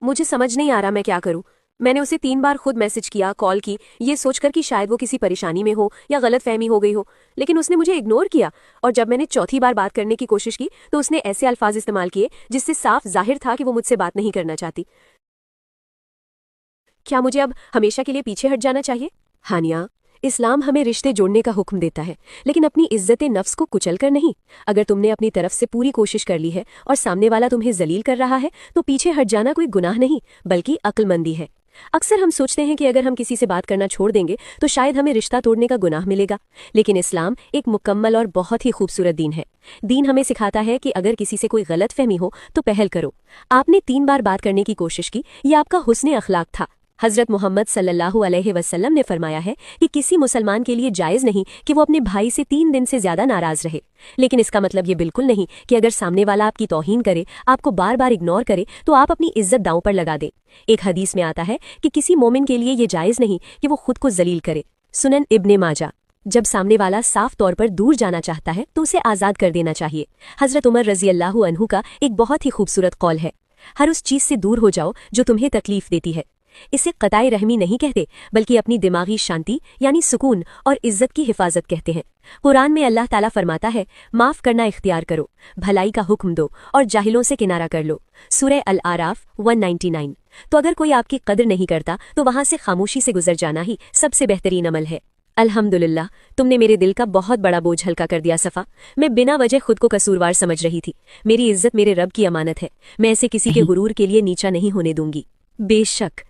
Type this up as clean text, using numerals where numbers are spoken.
मुझे समझ नहीं आ रहा मैं क्या करूं। मैंने उसे 3 बार खुद मैसेज किया, कॉल की, ये सोचकर कि शायद वो किसी परेशानी में हो या गलतफहमी हो गई हो, लेकिन उसने मुझे इग्नोर किया। और जब मैंने चौथी बार बात करने की कोशिश की तो उसने ऐसे अल्फाज इस्तेमाल किए जिससे साफ जाहिर था कि वो मुझसे बात नहीं करना चाहती। क्या मुझे अब हमेशा के लिए पीछे हट जाना चाहिए? हानिया, इस्लाम हमें रिश्ते जोड़ने का हुक्म देता है, लेकिन अपनी इज्जत नफ्स को कुचल कर नहीं। अगर तुमने अपनी तरफ से पूरी कोशिश कर ली है और सामने वाला तुम्हें जलील कर रहा है तो पीछे हट जाना कोई गुनाह नहीं बल्कि अक्लमंदी है। अक्सर हम सोचते हैं कि अगर हम किसी से बात करना छोड़ देंगे तो शायद हमें रिश्ता तोड़ने का गुनाह मिलेगा, लेकिन इस्लाम एक मुकम्मल और बहुत ही खूबसूरत दीन है। दीन हमें सिखाता है कि अगर किसी से कोई गलतफहमी हो तो पहल करो। आपने 3 बार बात करने की कोशिश की, यह आपका हुस्न अखलाक था। हजरत मोहम्मद सल्लल्लाहु अलैहि वसल्लम ने फरमाया है कि किसी मुसलमान के लिए जायज़ नहीं कि वो अपने भाई से 3 दिन से ज्यादा नाराज रहे, लेकिन इसका मतलब ये बिल्कुल नहीं कि अगर सामने वाला आपकी तौहीन करे, आपको बार बार इग्नोर करे, तो आप अपनी इज्जत दांव पर लगा दें। एक हदीस में आता है कि किसी मोमिन के लिए ये जायज़ नहीं कि वो खुद को जलील करे। सुनन इब्ने माजा। जब सामने वाला साफ तौर पर दूर जाना चाहता है तो उसे आज़ाद कर देना चाहिए। हजरत उमर रजी अल्लाहु अन्हु का एक बहुत ही खूबसूरत कौल है, हर उस चीज़ से दूर हो जाओ जो तुम्हें तकलीफ देती है। इसे क़ताई रहमी नहीं कहते बल्कि अपनी दिमागी शांति यानी सुकून और इज्जत की हिफाजत कहते हैं। कुरान में अल्लाह ताला फरमाता है, माफ़ करना इख्तियार करो, भलाई का हुक्म दो और जाहिलों से किनारा कर लो। सूरह अल आराफ 199। तो अगर कोई आपकी कदर नहीं करता तो वहां से खामोशी से गुजर जाना ही सबसे बेहतरीन अमल है। अल्हम्दुलिल्लाह, तुमने मेरे दिल का बहुत बड़ा बोझ हल्का कर दिया सफ़ा। मैं बिना वजह खुद को कसूरवार समझ रही थी। मेरी इज्जत मेरे रब की अमानत है, मैं ऐसे किसी के गुरूर के लिए नीचा नहीं होने दूंगी। बेशक